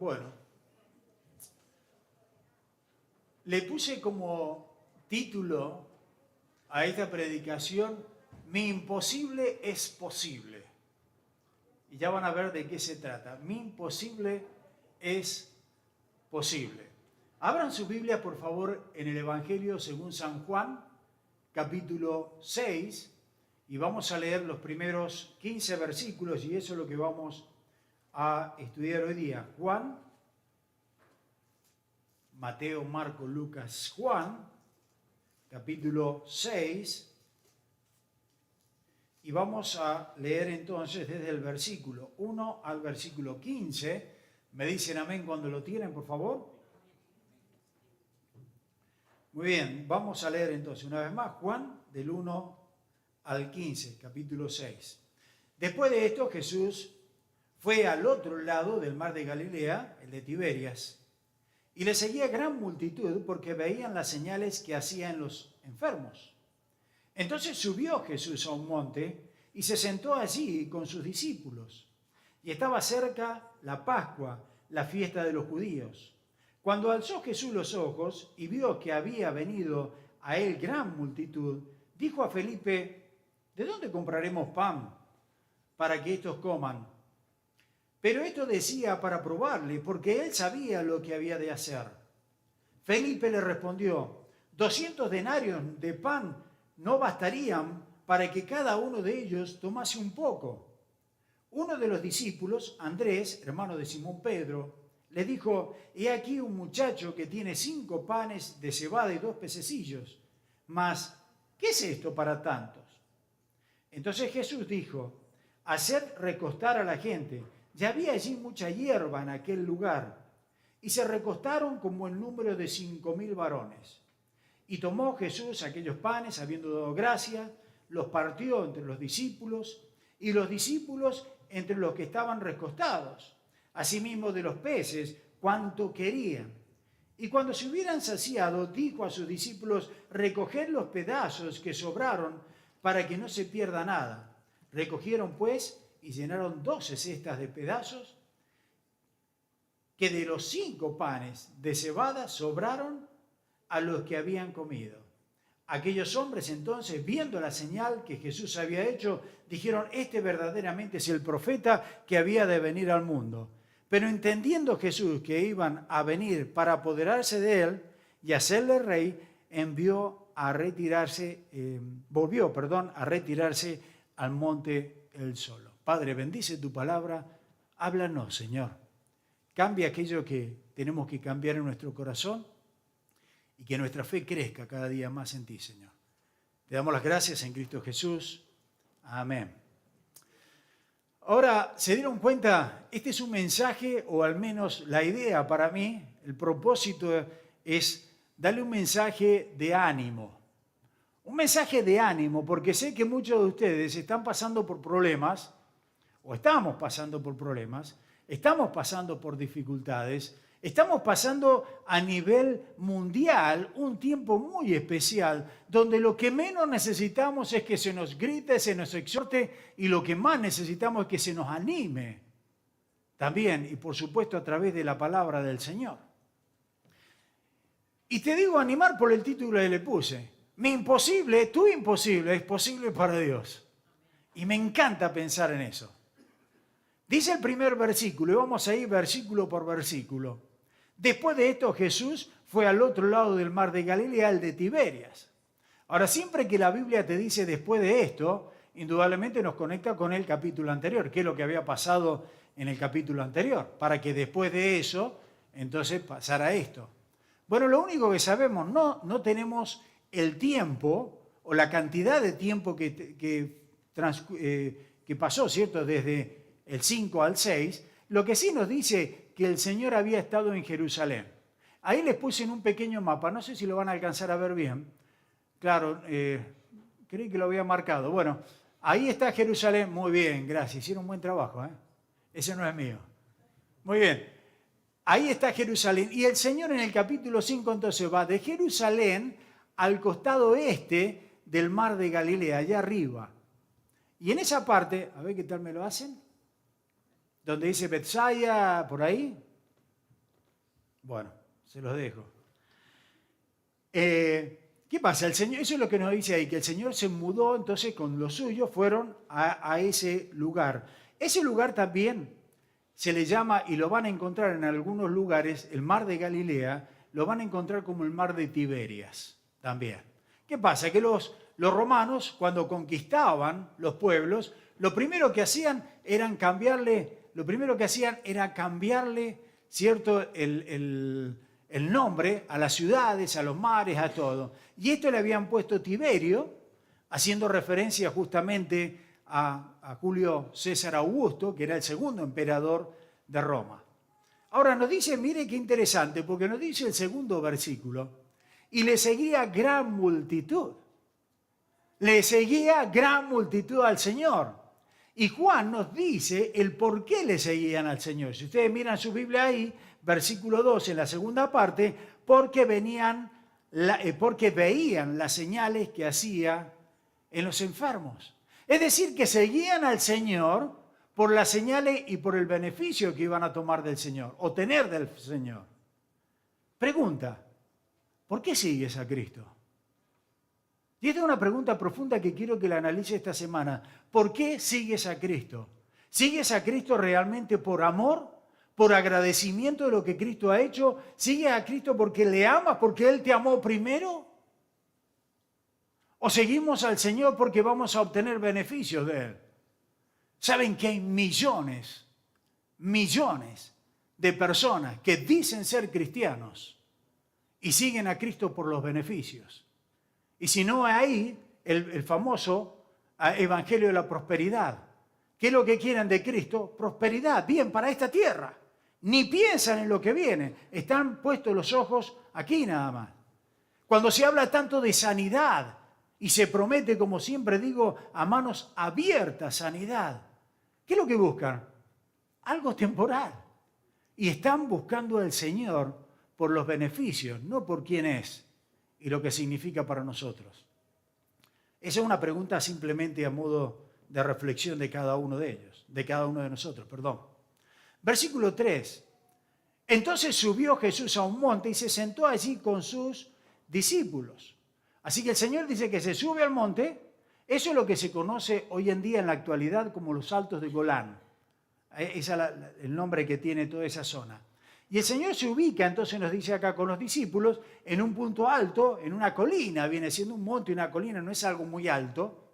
Bueno, le puse como título a esta predicación: Mi imposible es posible. Y ya van a ver de qué se trata. Mi imposible es posible. Abran su Biblia, por favor, en el Evangelio según San Juan, capítulo 6, y vamos a leer los primeros 15 versículos, y eso es lo que vamos a estudiar hoy día. Juan, Mateo, Marcos, Lucas, Juan, capítulo 6, y vamos a leer entonces desde el versículo 1 al versículo 15. ¿Me dicen amén cuando lo tienen, por favor? Muy bien, vamos a leer entonces una vez más Juan del 1 al 15, capítulo 6. Después de esto, Jesús fue al otro lado del mar de Galilea, el de Tiberias, y le seguía gran multitud porque veían las señales que hacía en los enfermos. Entonces subió Jesús a un monte y se sentó allí con sus discípulos. Y estaba cerca la Pascua, la fiesta de los judíos. Cuando alzó Jesús los ojos y vio que había venido a él gran multitud, dijo a Felipe: ¿de dónde compraremos pan para que estos coman? Pero esto decía para probarle, porque él sabía lo que había de hacer. Felipe le respondió: 200 denarios de pan no bastarían para que cada uno de ellos tomase un poco. Uno de los discípulos, Andrés, hermano de Simón Pedro, le dijo: he aquí un muchacho que tiene 5 panes de cebada y 2 pececillos. Mas, ¿qué es esto para tantos? Entonces Jesús dijo: haced recostar a la gente. Ya había allí mucha hierba en aquel lugar. Y se recostaron como el número de 5.000 varones. Y tomó Jesús aquellos panes, habiendo dado gracia, los partió entre los discípulos, y los discípulos entre los que estaban recostados, asimismo de los peces, cuanto querían. Y cuando se hubieran saciado, dijo a sus discípulos: recoged los pedazos que sobraron, para que no se pierda nada. Recogieron pues y llenaron 12 cestas de pedazos, que de los 5 panes de cebada sobraron a los que habían comido. Aquellos hombres entonces, viendo la señal que Jesús había hecho, dijeron: este verdaderamente es el profeta que había de venir al mundo. Pero entendiendo Jesús que iban a venir para apoderarse de él y hacerle rey, volvió a retirarse al monte él solo. Padre, bendice tu palabra, háblanos, Señor. Cambia aquello que tenemos que cambiar en nuestro corazón y que nuestra fe crezca cada día más en ti, Señor. Te damos las gracias en Cristo Jesús. Amén. Ahora, ¿se dieron cuenta? Este es un mensaje, o al menos la idea para mí, el propósito es darle un mensaje de ánimo. Un mensaje de ánimo, porque sé que muchos de ustedes están pasando por problemas, o estamos pasando por problemas, estamos pasando por dificultades, estamos pasando a nivel mundial un tiempo muy especial, donde lo que menos necesitamos es que se nos grite, se nos exhorte, y lo que más necesitamos es que se nos anime también, y por supuesto a través de la palabra del Señor. Y te digo animar por el título que le puse: mi imposible, tu imposible, es posible para Dios. Y me encanta pensar en eso. Dice el primer versículo, y vamos a ir versículo por versículo. Después de esto, Jesús fue al otro lado del mar de Galilea, el de Tiberias. Ahora, siempre que la Biblia te dice después de esto, indudablemente nos conecta con el capítulo anterior, que es lo que había pasado en el capítulo anterior, para que después de eso, entonces pasara esto. Bueno, lo único que sabemos, no tenemos el tiempo o la cantidad de tiempo que pasó, ¿cierto?, desde el 5 al 6, lo que sí nos dice que el Señor había estado en Jerusalén. Ahí les puse en un pequeño mapa, no sé si lo van a alcanzar a ver bien. Claro, creí que lo había marcado. Bueno, ahí está Jerusalén. Muy bien, gracias. Hicieron un buen trabajo, ¿eh? Ese no es mío. Muy bien. Ahí está Jerusalén. Y el Señor en el capítulo 5 entonces va de Jerusalén al costado este del mar de Galilea, allá arriba. Y en esa parte, a ver qué tal me lo hacen, donde dice Betsaida, por ahí. Bueno, se los dejo. ¿Qué pasa? El Señor, eso es lo que nos dice ahí, que el Señor se mudó, entonces con los suyos fueron a ese lugar. Ese lugar también se le llama, y lo van a encontrar en algunos lugares, el mar de Galilea, lo van a encontrar como el mar de Tiberias también. ¿Qué pasa? Que los romanos, cuando conquistaban los pueblos, lo primero que hacían era cambiarle, ¿cierto?, el nombre a las ciudades, a los mares, a todo. Y esto le habían puesto Tiberio, haciendo referencia justamente a Julio César Augusto, que era el segundo emperador de Roma. Ahora nos dice, mire qué interesante, porque nos dice el segundo versículo, y le seguía gran multitud. Le seguía gran multitud al Señor. Y Juan nos dice el por qué le seguían al Señor. Si ustedes miran su Biblia ahí, versículo 2 en la segunda parte, porque veían las señales que hacía en los enfermos. Es decir, que seguían al Señor por las señales y por el beneficio que iban a tomar del Señor, o tener del Señor. Pregunta, ¿por qué sigues a Cristo? Y esta es una pregunta profunda que quiero que la analice esta semana. ¿Por qué sigues a Cristo? ¿Sigues a Cristo realmente por amor? ¿Por agradecimiento de lo que Cristo ha hecho? ¿Sigues a Cristo porque le amas, porque Él te amó primero? ¿O seguimos al Señor porque vamos a obtener beneficios de Él? ¿Saben que hay millones de personas que dicen ser cristianos y siguen a Cristo por los beneficios? Y si no, ahí el famoso evangelio de la prosperidad. ¿Qué es lo que quieren de Cristo? Prosperidad, bien para esta tierra. Ni piensan en lo que viene. Están puestos los ojos aquí nada más. Cuando se habla tanto de sanidad y se promete, como siempre digo, a manos abiertas sanidad, ¿qué es lo que buscan? Algo temporal. Y están buscando al Señor por los beneficios, no por quién es y lo que significa para nosotros. Esa es una pregunta simplemente a modo de reflexión de cada uno de ellos, de cada uno de nosotros, perdón. Versículo 3. Entonces subió Jesús a un monte y se sentó allí con sus discípulos. Así que el Señor dice que se sube al monte. Eso es lo que se conoce hoy en día en la actualidad como los Altos de Golán. Ese es el nombre que tiene toda esa zona. Y el Señor se ubica, entonces nos dice acá, con los discípulos, en un punto alto, en una colina. Viene siendo un monte y una colina, no es algo muy alto.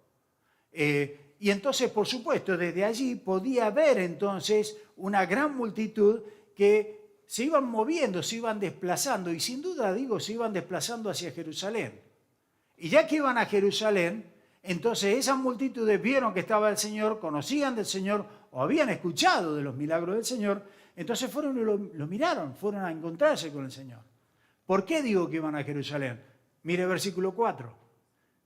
Y entonces, por supuesto, desde allí podía ver entonces una gran multitud que se iban moviendo, se iban desplazando. Y sin duda, se iban desplazando hacia Jerusalén. Y ya que iban a Jerusalén, entonces esas multitudes vieron que estaba el Señor, conocían del Señor o habían escuchado de los milagros del Señor. Entonces fueron y lo miraron, fueron a encontrarse con el Señor. ¿Por qué digo que iban a Jerusalén? Mire versículo 4.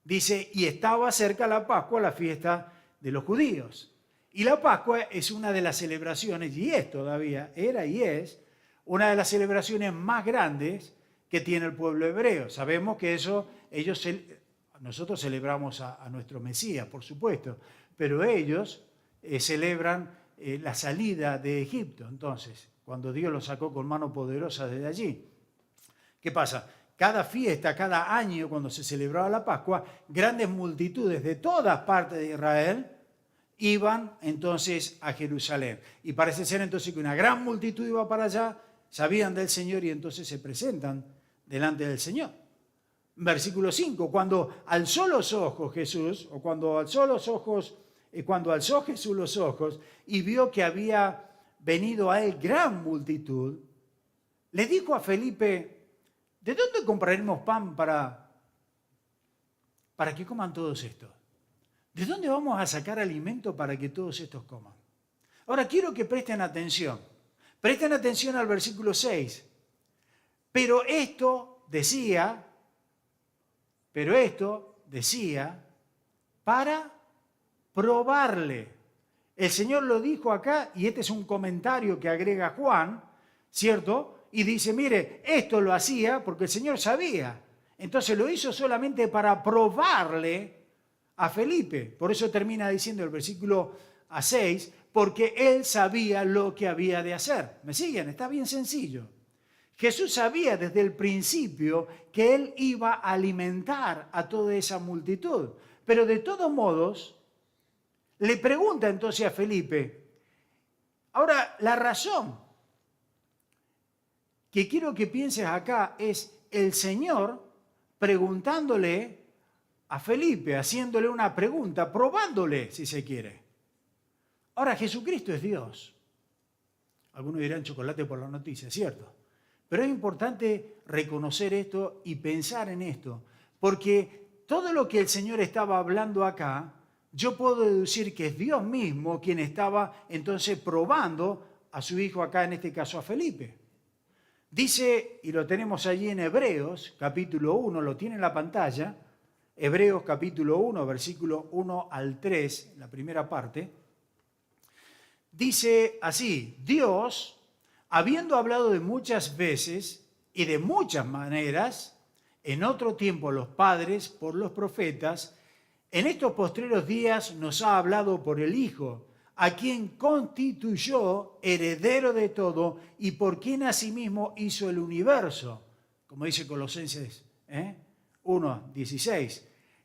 Dice, y estaba cerca la Pascua, la fiesta de los judíos. Y la Pascua es una de las celebraciones, y es todavía, era y es, una de las celebraciones más grandes que tiene el pueblo hebreo. Sabemos que nosotros celebramos a nuestro Mesías, por supuesto, pero ellos celebran la salida de Egipto, entonces, cuando Dios los sacó con mano poderosa desde allí. ¿Qué pasa? Cada fiesta, cada año, cuando se celebraba la Pascua, grandes multitudes de todas partes de Israel iban entonces a Jerusalén. Y parece ser entonces que una gran multitud iba para allá, sabían del Señor y entonces se presentan delante del Señor. Versículo 5, cuando alzó los ojos Jesús, o cuando alzó Jesús los ojos y vio que había venido a él gran multitud, le dijo a Felipe, ¿de dónde compraremos pan para que coman todos estos? ¿De dónde vamos a sacar alimento para que todos estos coman? Ahora quiero que presten atención. Presten atención al versículo 6. Pero esto decía para probarle. El Señor lo dijo acá, y este es un comentario que agrega Juan, ¿cierto? Y dice, mire, esto lo hacía porque el Señor sabía. Entonces lo hizo solamente para probarle a Felipe. Por eso termina diciendo el versículo 6, porque él sabía lo que había de hacer. ¿Me siguen? Está bien sencillo. Jesús sabía desde el principio que Él iba a alimentar a toda esa multitud. Pero de todos modos, le pregunta entonces a Felipe. Ahora, la razón que quiero que pienses acá es el Señor preguntándole a Felipe, haciéndole una pregunta, probándole, si se quiere. Ahora, Jesucristo es Dios. Algunos dirán chocolate por la noticia, ¿cierto? Pero es importante reconocer esto y pensar en esto, porque todo lo que el Señor estaba hablando acá, yo puedo deducir que es Dios mismo quien estaba entonces probando a su hijo acá, en este caso a Felipe. Dice, y lo tenemos allí en Hebreos, capítulo 1, lo tiene en la pantalla, Hebreos capítulo 1, versículo 1 al 3, la primera parte, dice así: Dios, habiendo hablado de muchas veces y de muchas maneras, en otro tiempo los padres por los profetas, en estos postreros días nos ha hablado por el Hijo, a quien constituyó heredero de todo y por quien asimismo hizo el universo, como dice Colosenses 1:16,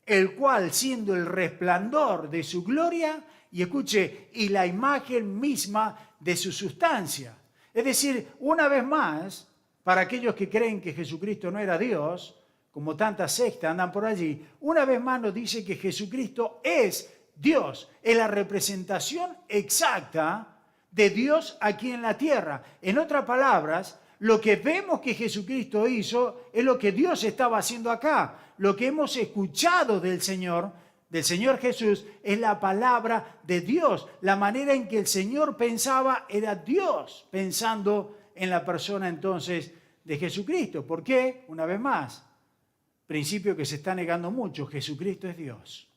el cual siendo el resplandor de su gloria, y escuche, y la imagen misma de su sustancia. Es decir, una vez más, para aquellos que creen que Jesucristo no era Dios, como tantas sectas andan por allí, una vez más nos dice que Jesucristo es Dios, es la representación exacta de Dios aquí en la tierra. En otras palabras, lo que vemos que Jesucristo hizo es lo que Dios estaba haciendo acá. Lo que hemos escuchado del Señor Jesús, es la palabra de Dios. La manera en que el Señor pensaba era Dios pensando en la persona entonces de Jesucristo. ¿Por qué? Una vez más, principio que se está negando mucho, Jesucristo es Dios.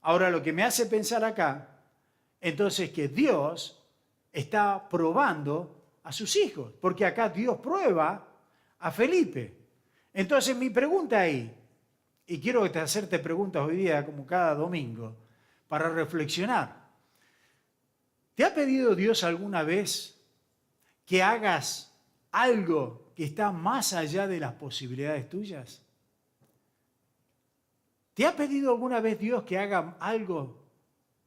Ahora, lo que me hace pensar acá, entonces, que Dios está probando a sus hijos, porque acá Dios prueba a Felipe. Entonces, mi pregunta ahí, y quiero hacerte preguntas hoy día, como cada domingo, para reflexionar. ¿Te ha pedido Dios alguna vez que hagas algo que está más allá de las posibilidades tuyas? ¿Te ha pedido alguna vez Dios que haga algo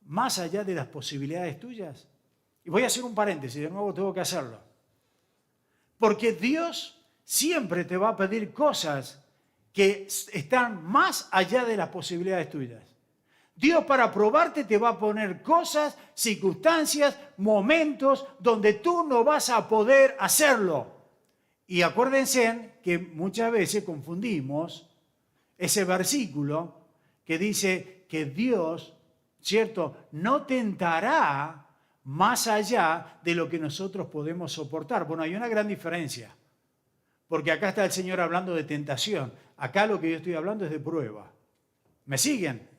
más allá de las posibilidades tuyas? Y voy a hacer un paréntesis, de nuevo tengo que hacerlo. Porque Dios siempre te va a pedir cosas que están más allá de las posibilidades tuyas. Dios, para probarte, te va a poner cosas, circunstancias, momentos donde tú no vas a poder hacerlo. Y acuérdense que muchas veces confundimos ese versículo que dice que Dios, ¿cierto?, no tentará más allá de lo que nosotros podemos soportar. Bueno, hay una gran diferencia, porque acá está el Señor hablando de tentación. Acá lo que yo estoy hablando es de prueba. ¿Me siguen?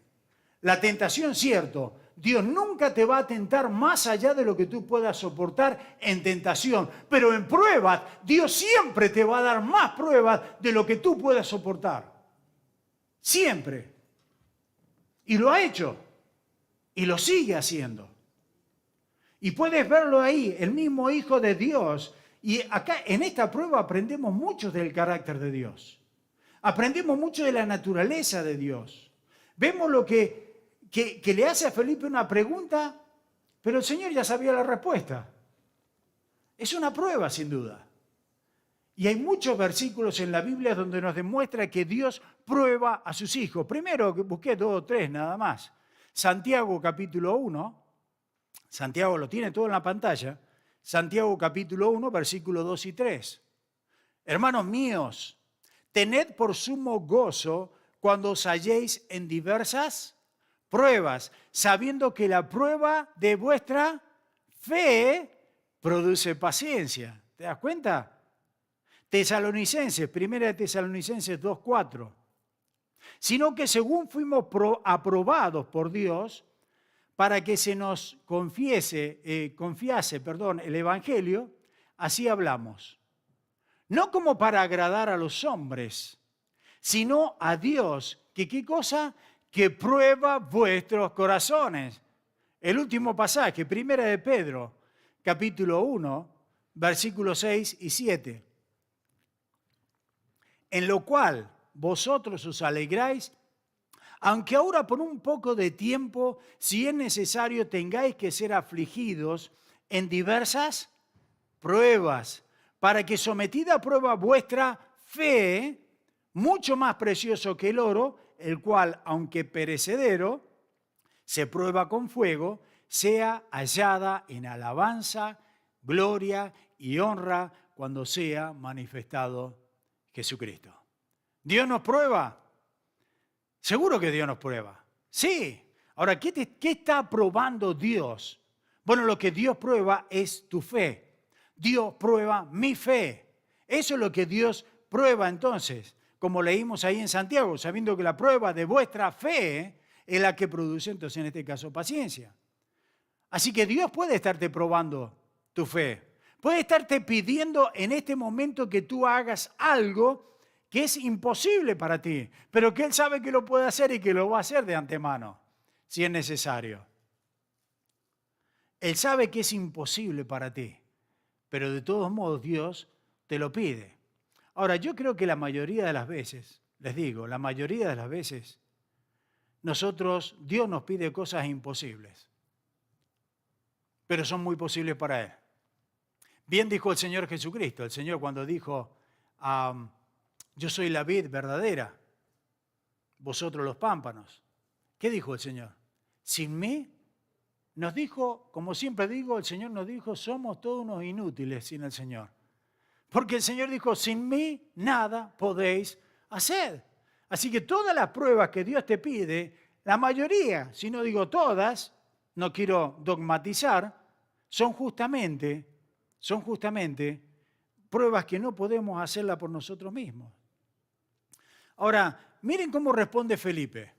La tentación, cierto, Dios nunca te va a tentar más allá de lo que tú puedas soportar en tentación, pero en pruebas, Dios siempre te va a dar más pruebas de lo que tú puedas soportar. Siempre. Y lo ha hecho. Y lo sigue haciendo. Y puedes verlo ahí, el mismo Hijo de Dios. Y acá, en esta prueba, aprendemos mucho del carácter de Dios. Aprendemos mucho de la naturaleza de Dios. Vemos lo que le hace a Felipe una pregunta, pero el Señor ya sabía la respuesta. Es una prueba, sin duda. Y hay muchos versículos en la Biblia donde nos demuestra que Dios prueba a sus hijos. Primero, busqué 2 o 3 nada más. Santiago capítulo 1, Santiago lo tiene todo en la pantalla. Santiago capítulo 1, versículos 2 y 3. Hermanos míos, tened por sumo gozo cuando os halléis en diversas pruebas, sabiendo que la prueba de vuestra fe produce paciencia. ¿Te das cuenta? Tesalonicenses, 1 Tesalonicenses 2:4. Sino que según fuimos aprobados por Dios para que se nos confiase el Evangelio, así hablamos. No como para agradar a los hombres, sino a Dios, que ¿qué cosa? Que prueba vuestros corazones. El último pasaje, 1 de Pedro, capítulo 1, versículos 6 y 7. En lo cual vosotros os alegráis, aunque ahora por un poco de tiempo, si es necesario, tengáis que ser afligidos en diversas pruebas, para que sometida a prueba vuestra fe, mucho más precioso que el oro, el cual, aunque perecedero, se prueba con fuego, sea hallada en alabanza, gloria y honra cuando sea manifestado Jesucristo. ¿Dios nos prueba? Seguro que Dios nos prueba. Sí. Ahora, ¿qué está probando Dios? Bueno, lo que Dios prueba es tu fe. Dios prueba mi fe. Eso es lo que Dios prueba entonces, como leímos ahí en Santiago, sabiendo que la prueba de vuestra fe es la que produce entonces en este caso paciencia. Así que Dios puede estarte probando tu fe. Puede estarte pidiendo en este momento que tú hagas algo que es imposible para ti, pero que Él sabe que lo puede hacer y que lo va a hacer de antemano, si es necesario. Él sabe que es imposible para ti, pero de todos modos Dios te lo pide. Ahora, yo creo que la mayoría de las veces, les digo, la mayoría de las veces, Dios nos pide cosas imposibles, pero son muy posibles para Él. Bien dijo el Señor Jesucristo, el Señor cuando dijo, yo soy la vid verdadera, vosotros los pámpanos. ¿Qué dijo el Señor? Sin mí, nos dijo, como siempre digo, el Señor nos dijo, somos todos unos inútiles sin el Señor. Porque el Señor dijo, sin mí nada podéis hacer. Así que todas las pruebas que Dios te pide, la mayoría, si no digo todas, no quiero dogmatizar, son justamente pruebas que no podemos hacerla por nosotros mismos. Ahora, miren cómo responde Felipe.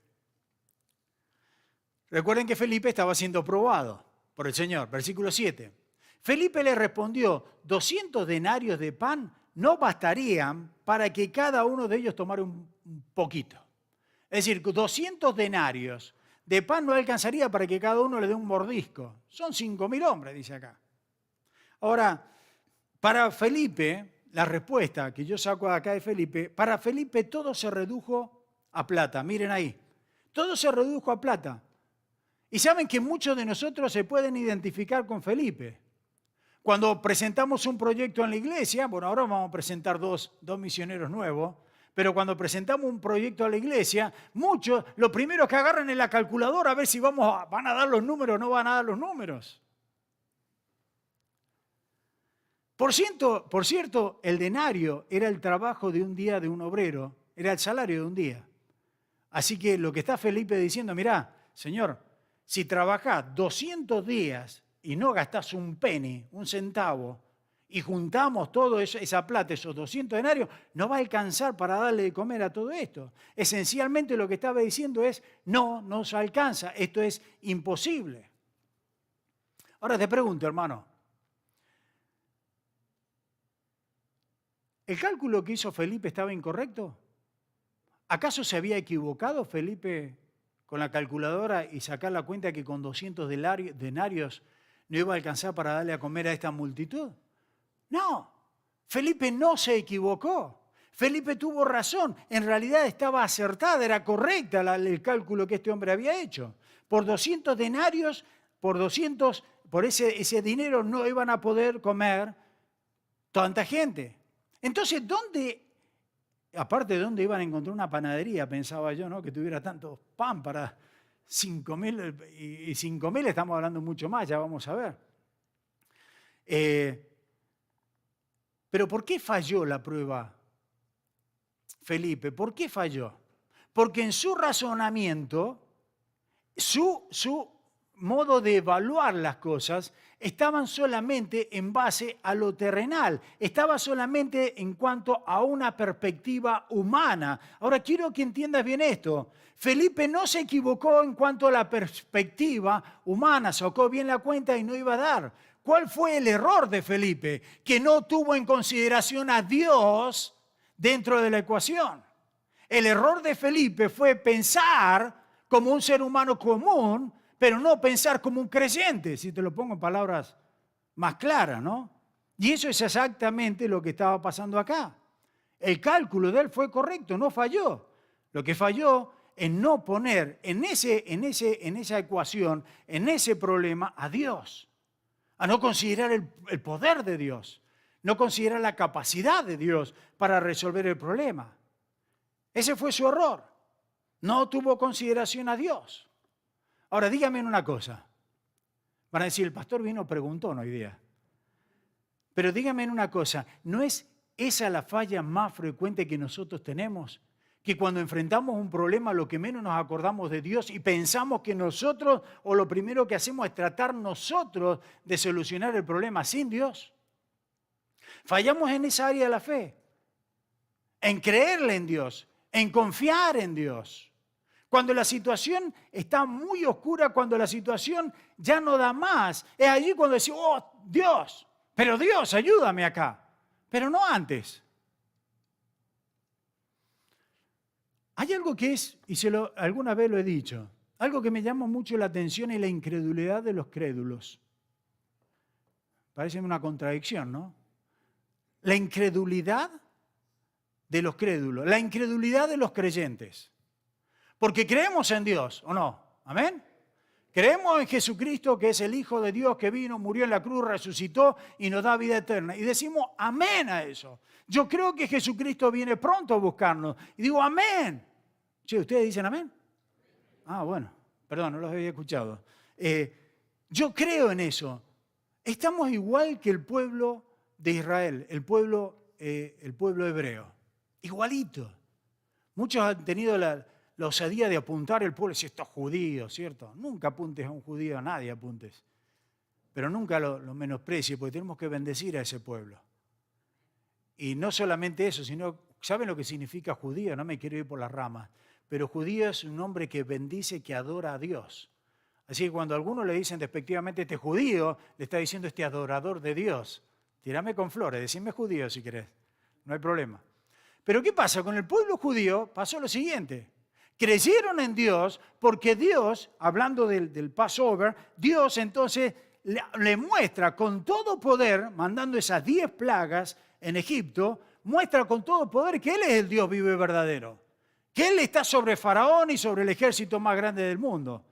Recuerden que Felipe estaba siendo probado por el Señor. Versículo 7. Felipe le respondió, 200 denarios de pan no bastarían para que cada uno de ellos tomara un poquito. Es decir, 200 denarios de pan no alcanzaría para que cada uno le dé un mordisco. Son 5.000 hombres, dice acá. Ahora, para Felipe, la respuesta que yo saco de acá de Felipe, para Felipe todo se redujo a plata. Miren ahí, todo se redujo a plata. Y saben que muchos de nosotros se pueden identificar con Felipe. Cuando presentamos un proyecto en la iglesia, bueno, ahora vamos a presentar dos misioneros nuevos, pero cuando presentamos un proyecto a la iglesia, muchos, lo primero que agarran es la calculadora a ver si van a dar los números o no van a dar los números. Por cierto, el denario era el trabajo de un día de un obrero, era el salario de un día. Así que lo que está Felipe diciendo, mirá, Señor, si trabajás 200 días y no gastás un penny, un centavo, y juntamos toda esa plata, esos 200 denarios, no va a alcanzar para darle de comer a todo esto. Esencialmente lo que estaba diciendo es, no nos alcanza, esto es imposible. Ahora te pregunto, hermano, ¿el cálculo que hizo Felipe estaba incorrecto? ¿Acaso se había equivocado Felipe con la calculadora y sacar la cuenta que con 200 denarios no iba a alcanzar para darle a comer a esta multitud? No, Felipe no se equivocó. Felipe tuvo razón. En realidad estaba acertada, era correcta el cálculo que este hombre había hecho. Por 200 denarios, por ese dinero no iban a poder comer tanta gente. Entonces, aparte de dónde iban a encontrar una panadería, pensaba yo, ¿no? Que tuviera tanto pan para 5.000, y 5.000 estamos hablando mucho más, ya vamos a ver. Pero ¿por qué falló la prueba, Felipe? ¿Por qué falló? Porque en su razonamiento, su modo de evaluar las cosas estaban solamente en base a lo terrenal, estaba solamente en cuanto a una perspectiva humana. Ahora quiero que entiendas bien esto. Felipe no se equivocó en cuanto a la perspectiva humana, sacó bien la cuenta y no iba a dar. ¿Cuál fue el error de Felipe? Que no tuvo en consideración a Dios dentro de la ecuación. El error de Felipe fue pensar como un ser humano común, pero no pensar como un creyente, si te lo pongo en palabras más claras, ¿no? Y eso es exactamente lo que estaba pasando acá. El cálculo de él fue correcto, no falló. Lo que falló es no poner en esa ecuación, en ese problema, a Dios. A no considerar el poder de Dios. No considerar la capacidad de Dios para resolver el problema. Ese fue su error. No tuvo consideración a Dios. Ahora, dígame una cosa. Van a decir, el pastor vino, preguntó, no hay idea. Pero dígame una cosa, ¿no es esa la falla más frecuente que nosotros tenemos? Que cuando enfrentamos un problema lo que menos nos acordamos de Dios y pensamos que nosotros, o lo primero que hacemos es tratar nosotros de solucionar el problema sin Dios. Fallamos en esa área de la fe, en creerle en Dios, en confiar en Dios. Cuando la situación está muy oscura, cuando la situación ya no da más, es allí cuando decimos, oh Dios, pero Dios, ayúdame acá, pero no antes. Hay algo que es, y alguna vez lo he dicho, algo que me llama mucho la atención es la incredulidad de los crédulos. Parece una contradicción, ¿no? La incredulidad de los crédulos, la incredulidad de los creyentes. Porque creemos en Dios, ¿o no? ¿Amén? Creemos en Jesucristo, que es el Hijo de Dios que vino, murió en la cruz, resucitó y nos da vida eterna. Y decimos amén a eso. Yo creo que Jesucristo viene pronto a buscarnos. Y digo amén. Che, ¿ustedes dicen amén? Ah, bueno, perdón, no los había escuchado. Yo creo en eso. Estamos igual que el pueblo de Israel, el pueblo hebreo. Igualito. Muchos han tenido la osadía de apuntar el pueblo, si estos judíos, ¿cierto? Nunca apuntes a un judío, a nadie apuntes. Pero nunca lo menosprecies, porque tenemos que bendecir a ese pueblo. Y no solamente eso, sino, ¿saben lo que significa judío? No me quiero ir por las ramas. Pero judío es un hombre que bendice, que adora a Dios. Así que cuando a algunos le dicen despectivamente este judío, le está diciendo este adorador de Dios. Tírame con flores, decime judío si querés, no hay problema. Pero ¿qué pasa? Con el pueblo judío pasó lo siguiente. Creyeron en Dios porque Dios, hablando del Passover, Dios entonces le muestra con todo poder, mandando esas 10 plagas en Egipto, muestra con todo poder que Él es el Dios vivo y verdadero. Que Él está sobre Faraón y sobre el ejército más grande del mundo.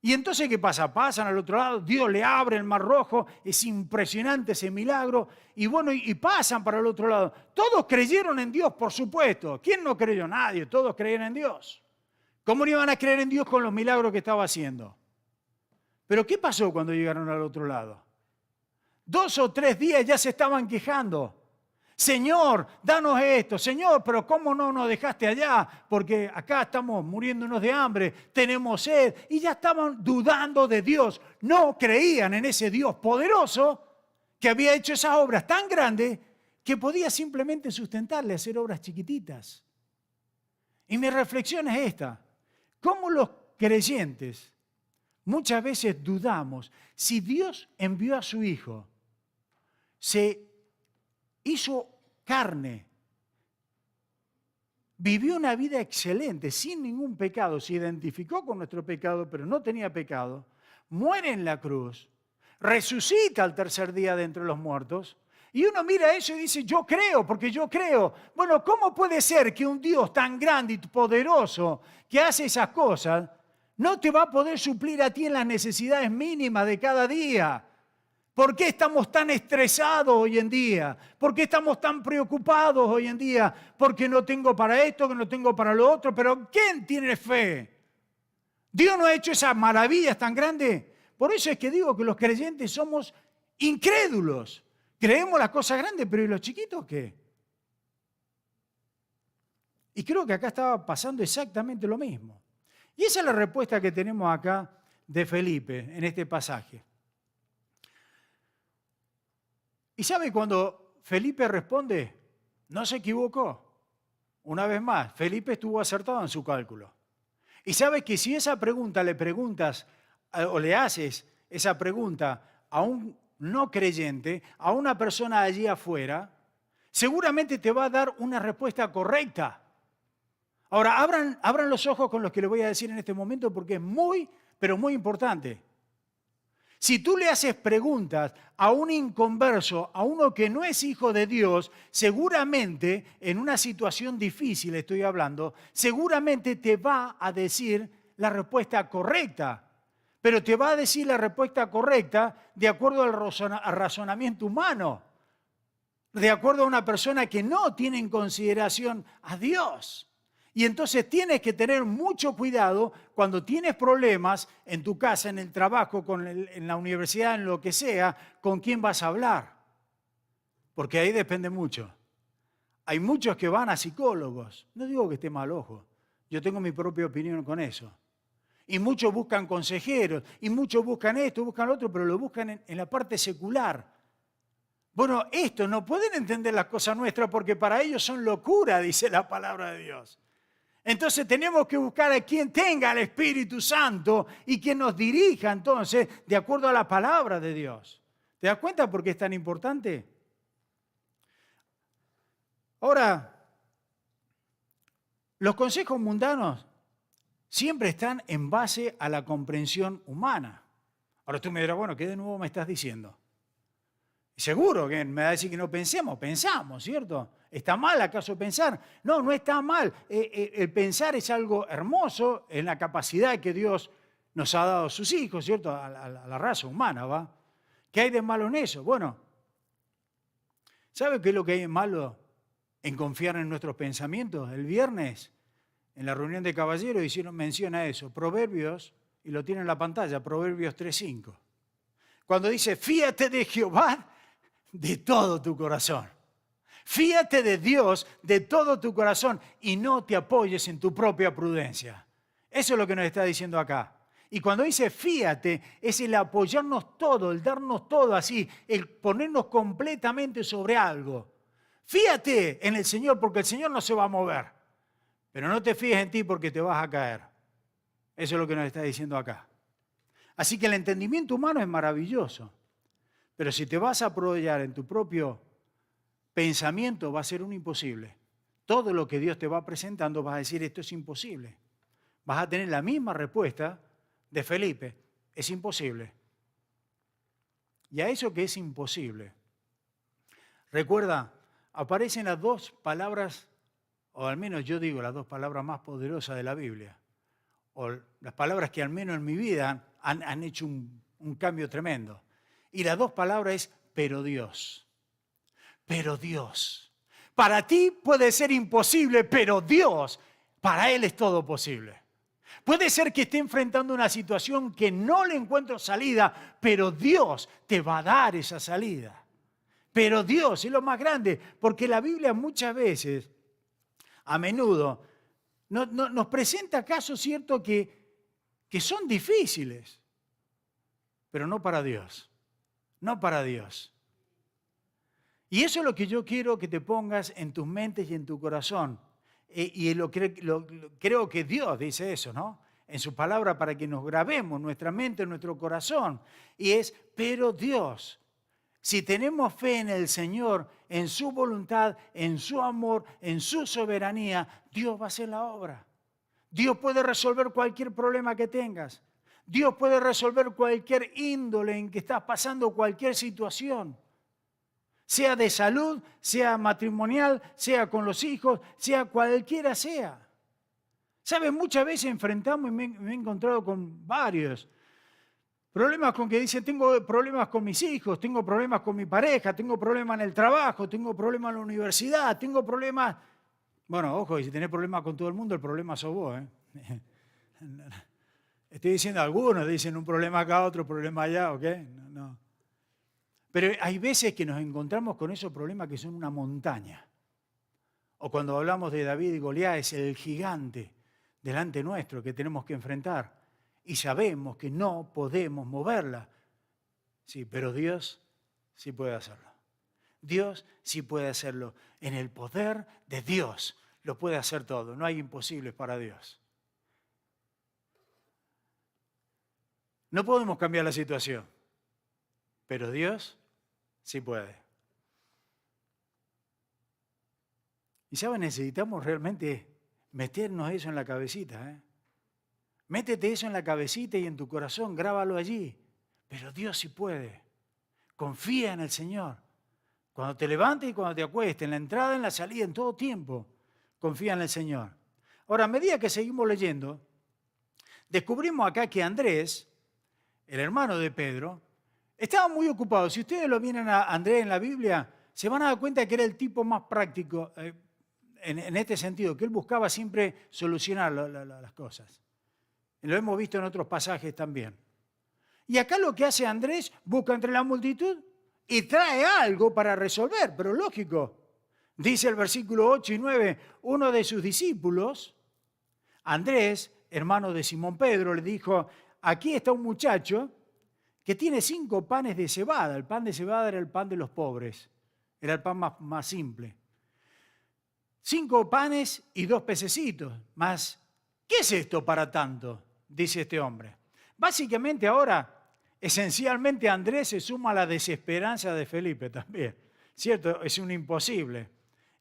Y entonces, ¿qué pasa? Pasan al otro lado, Dios le abre el Mar Rojo, es impresionante ese milagro, y bueno, y pasan para el otro lado. Todos creyeron en Dios, por supuesto. ¿Quién no creyó? Nadie, todos creían en Dios. ¿Cómo no iban a creer en Dios con los milagros que estaba haciendo? Pero ¿qué pasó cuando llegaron al otro lado? 2 o 3 días ya se estaban quejando. Señor, danos esto. Señor, pero ¿cómo no nos dejaste allá? Porque acá estamos muriéndonos de hambre, tenemos sed. Y ya estaban dudando de Dios. No creían en ese Dios poderoso que había hecho esas obras tan grandes que podía simplemente sustentarle, hacer obras chiquititas. Y mi reflexión es esta. ¿Cómo los creyentes muchas veces dudamos si Dios envió a su Hijo, se hizo carne, vivió una vida excelente, sin ningún pecado, se identificó con nuestro pecado, pero no tenía pecado, muere en la cruz, resucita al tercer día de entre los muertos, y uno mira eso y dice, yo creo, porque yo creo. Bueno, ¿cómo puede ser que un Dios tan grande y poderoso que hace esas cosas no te va a poder suplir a ti en las necesidades mínimas de cada día? ¿Por qué estamos tan estresados hoy en día? ¿Por qué estamos tan preocupados hoy en día? Porque no tengo para esto, que no tengo para lo otro. Pero ¿quién tiene fe? Dios no ha hecho esas maravillas tan grandes. Por eso es que digo que los creyentes somos incrédulos. Creemos las cosas grandes, pero ¿y los chiquitos qué? Y creo que acá estaba pasando exactamente lo mismo. Y esa es la respuesta que tenemos acá de Felipe en este pasaje. ¿Y sabe cuando Felipe responde? No se equivocó. Una vez más, Felipe estuvo acertado en su cálculo. Y sabe que si esa pregunta le preguntas o le haces esa pregunta a un no creyente, a una persona allí afuera, seguramente te va a dar una respuesta correcta. Ahora, abran los ojos con los que le voy a decir en este momento porque es muy, pero muy importante. Si tú le haces preguntas a un inconverso, a uno que no es hijo de Dios, seguramente, en una situación difícil estoy hablando, seguramente te va a decir la respuesta correcta. Pero te va a decir la respuesta correcta de acuerdo al razonamiento humano, de acuerdo a una persona que no tiene en consideración a Dios. Y entonces tienes que tener mucho cuidado cuando tienes problemas en tu casa, en el trabajo, en la universidad, en lo que sea, con quién vas a hablar. Porque ahí depende mucho. Hay muchos que van a psicólogos. No digo que esté mal, ojo. Yo tengo mi propia opinión con eso. Y muchos buscan consejeros, y muchos buscan esto, buscan lo otro, pero lo buscan en la parte secular. Bueno, estos no pueden entender las cosas nuestras porque para ellos son locura, dice la palabra de Dios. Entonces tenemos que buscar a quien tenga el Espíritu Santo y quien nos dirija entonces de acuerdo a la palabra de Dios. ¿Te das cuenta por qué es tan importante? Ahora, los consejos mundanos siempre están en base a la comprensión humana. Ahora tú me dirás, bueno, ¿qué de nuevo me estás diciendo? Seguro que me va a decir que no pensemos, pensamos, ¿cierto? ¿Está mal acaso pensar? No, no está mal. El pensar es algo hermoso en la capacidad que Dios nos ha dado a sus hijos, ¿cierto? A la raza humana, ¿va? ¿Qué hay de malo en eso? Bueno, ¿sabe qué es lo que hay de malo en confiar en nuestros pensamientos? El viernes, en la reunión de caballeros, hicieron mención a eso. Proverbios, y lo tiene en la pantalla, Proverbios 3:5. Cuando dice, fíate de Jehová de todo tu corazón. Fíate de Dios de todo tu corazón y no te apoyes en tu propia prudencia. Eso es lo que nos está diciendo acá. Y cuando dice fíate, es el apoyarnos todo, el darnos todo así, el ponernos completamente sobre algo. Fíate en el Señor porque el Señor no se va a mover. Pero no te fíes en ti porque te vas a caer. Eso es lo que nos está diciendo acá. Así que el entendimiento humano es maravilloso. Pero si te vas a apoyar en tu propio pensamiento, va a ser un imposible. Todo lo que Dios te va presentando, vas a decir, esto es imposible. Vas a tener la misma respuesta de Felipe, es imposible. Y a eso que es imposible, recuerda, aparecen las dos palabras, o al menos yo digo las dos palabras más poderosas de la Biblia, o las palabras que al menos en mi vida han hecho un cambio tremendo. Y las dos palabras es, pero Dios. Pero Dios. Para ti puede ser imposible, pero Dios, para Él es todo posible. Puede ser que esté enfrentando una situación que no le encuentro salida, pero Dios te va a dar esa salida. Pero Dios es lo más grande, porque la Biblia muchas veces, a menudo, nos presenta casos ciertos que son difíciles, pero no para Dios. No para Dios. Y eso es lo que yo quiero que te pongas en tus mentes y en tu corazón. Creo que Dios dice eso, ¿no? En su palabra para que nos grabemos nuestra mente, en nuestro corazón. Y es, pero Dios, si tenemos fe en el Señor, en su voluntad, en su amor, en su soberanía, Dios va a hacer la obra. Dios puede resolver cualquier problema que tengas. Dios puede resolver cualquier índole en que estás pasando, cualquier situación. Sea de salud, sea matrimonial, sea con los hijos, sea cualquiera sea. ¿Sabes? Muchas veces enfrentamos, y me he encontrado con varios problemas con que dicen, tengo problemas con mis hijos, tengo problemas con mi pareja, tengo problemas en el trabajo, tengo problemas en la universidad, tengo problemas... Bueno, ojo, y si tenés problemas con todo el mundo, el problema sos vos, ¿eh? Estoy diciendo algunos, dicen un problema acá, otro problema allá, ¿ok? No. Pero hay veces que nos encontramos con esos problemas que son una montaña. O cuando hablamos de David y Goliat, es el gigante delante nuestro que tenemos que enfrentar. Y sabemos que no podemos moverla. Sí, pero Dios sí puede hacerlo. Dios sí puede hacerlo. En el poder de Dios lo puede hacer todo. No hay imposibles para Dios. No podemos cambiar la situación, pero Dios sí puede. Y ¿saben? Necesitamos realmente meternos eso en la cabecita, ¿eh? Métete eso en la cabecita y en tu corazón, grábalo allí. Pero Dios sí puede. Confía en el Señor. Cuando te levantes y cuando te acuestes, en la entrada, en la salida, en todo tiempo, confía en el Señor. Ahora, a medida que seguimos leyendo, descubrimos acá que Andrés, el hermano de Pedro, estaba muy ocupado. Si ustedes lo miran a Andrés en la Biblia, se van a dar cuenta que era el tipo más práctico en este sentido, que él buscaba siempre solucionar las cosas. Lo hemos visto en otros pasajes también. Y acá lo que hace Andrés, busca entre la multitud y trae algo para resolver, pero lógico. Dice el versículo 8 y 9, uno de sus discípulos, Andrés, hermano de Simón Pedro, le dijo, aquí está un muchacho que tiene 5 panes de cebada. El pan de cebada era el pan de los pobres, era el pan más simple. 5 panes y 2 pececitos. Más, ¿qué es esto para tanto? Dice este hombre. Básicamente ahora, esencialmente Andrés se suma a la desesperanza de Felipe también. ¿Cierto? Es un imposible.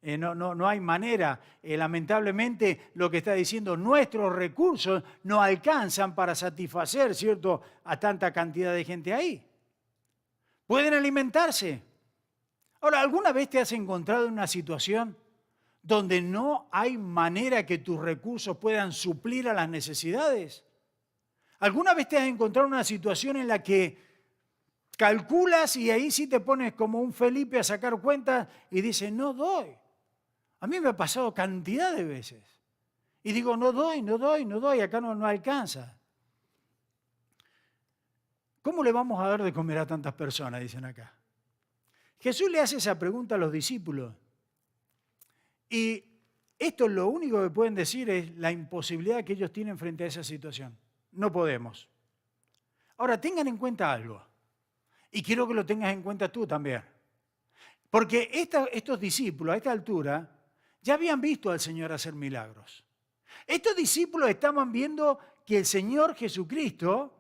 No hay manera. Lamentablemente lo que está diciendo, nuestros recursos no alcanzan para satisfacer, ¿cierto?, a tanta cantidad de gente ahí. Pueden alimentarse. Ahora, ¿alguna vez te has encontrado en una situación donde no hay manera que tus recursos puedan suplir a las necesidades? ¿Alguna vez te has encontrado en una situación en la que calculas y ahí sí te pones como un Felipe a sacar cuentas y dices, no doy? A mí me ha pasado cantidad de veces. Y digo, no doy, acá no alcanza. ¿Cómo le vamos a dar de comer a tantas personas? Dicen acá. Jesús le hace esa pregunta a los discípulos. Y esto lo único que pueden decir es la imposibilidad que ellos tienen frente a esa situación. No podemos. Ahora, tengan en cuenta algo. Y quiero que lo tengas en cuenta tú también. Porque estos discípulos a esta altura ya habían visto al Señor hacer milagros. Estos discípulos estaban viendo que el Señor Jesucristo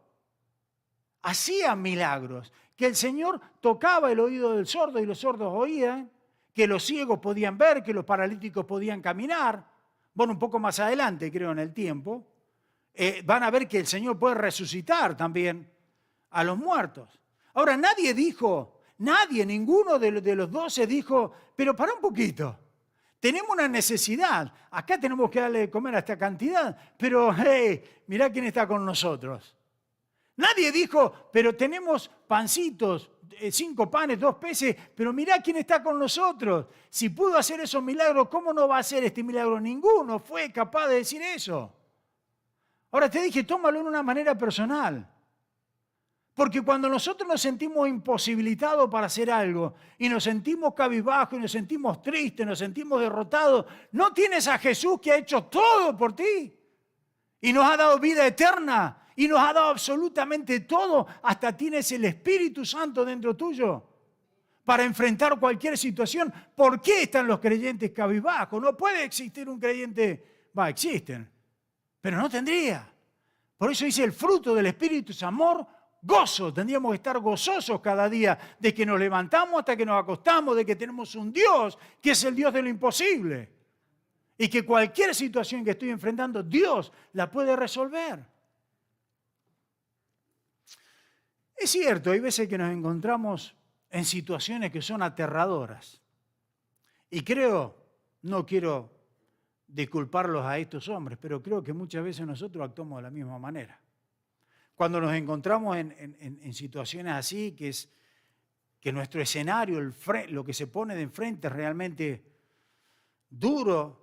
hacía milagros, que el Señor tocaba el oído del sordo y los sordos oían, que los ciegos podían ver, que los paralíticos podían caminar. Bueno, un poco más adelante, creo, en el tiempo, van a ver que el Señor puede resucitar también a los muertos. Ahora, ninguno de los 12 dijo, pero para un poquito. Tenemos una necesidad, acá tenemos que darle de comer a esta cantidad, pero mirá quién está con nosotros. Nadie dijo, pero tenemos pancitos, 5 panes, 2 peces, pero mirá quién está con nosotros. Si pudo hacer esos milagros, ¿cómo no va a hacer este milagro? Ninguno fue capaz de decir eso. Ahora te dije, tómalo en una manera personal. Porque cuando nosotros nos sentimos imposibilitados para hacer algo y nos sentimos cabizbajos y nos sentimos tristes, nos sentimos derrotados, no tienes a Jesús que ha hecho todo por ti y nos ha dado vida eterna y nos ha dado absolutamente todo, hasta tienes el Espíritu Santo dentro tuyo para enfrentar cualquier situación. ¿Por qué están los creyentes cabizbajos? No puede existir un creyente, existen, pero no tendría. Por eso dice el fruto del Espíritu es amor, gozo. Tendríamos que estar gozosos cada día de que nos levantamos hasta que nos acostamos, de que tenemos un Dios que es el Dios de lo imposible. Y que cualquier situación que estoy enfrentando, Dios la puede resolver. Es cierto, hay veces que nos encontramos en situaciones que son aterradoras. Y no quiero disculparlos a estos hombres, pero creo que muchas veces nosotros actuamos de la misma manera. Cuando nos encontramos en situaciones así, que nuestro escenario, lo que se pone de enfrente es realmente duro,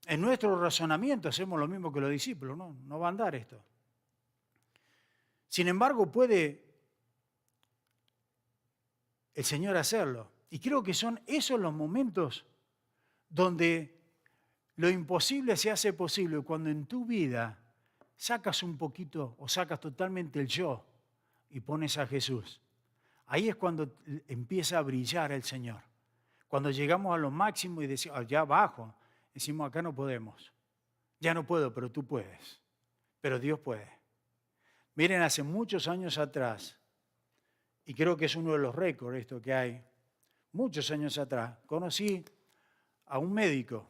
en nuestro razonamiento hacemos lo mismo que los discípulos, no va a andar esto. Sin embargo, puede el Señor hacerlo. Y creo que son esos los momentos donde lo imposible se hace posible, cuando en tu vida sacas un poquito o sacas totalmente el yo y pones a Jesús. Ahí es cuando empieza a brillar el Señor. Cuando llegamos a lo máximo y decimos, ya abajo, decimos, acá no podemos. Ya no puedo, pero tú puedes. Pero Dios puede. Miren, hace muchos años atrás, y creo que es uno de los récords esto que hay, muchos años atrás, conocí a un médico.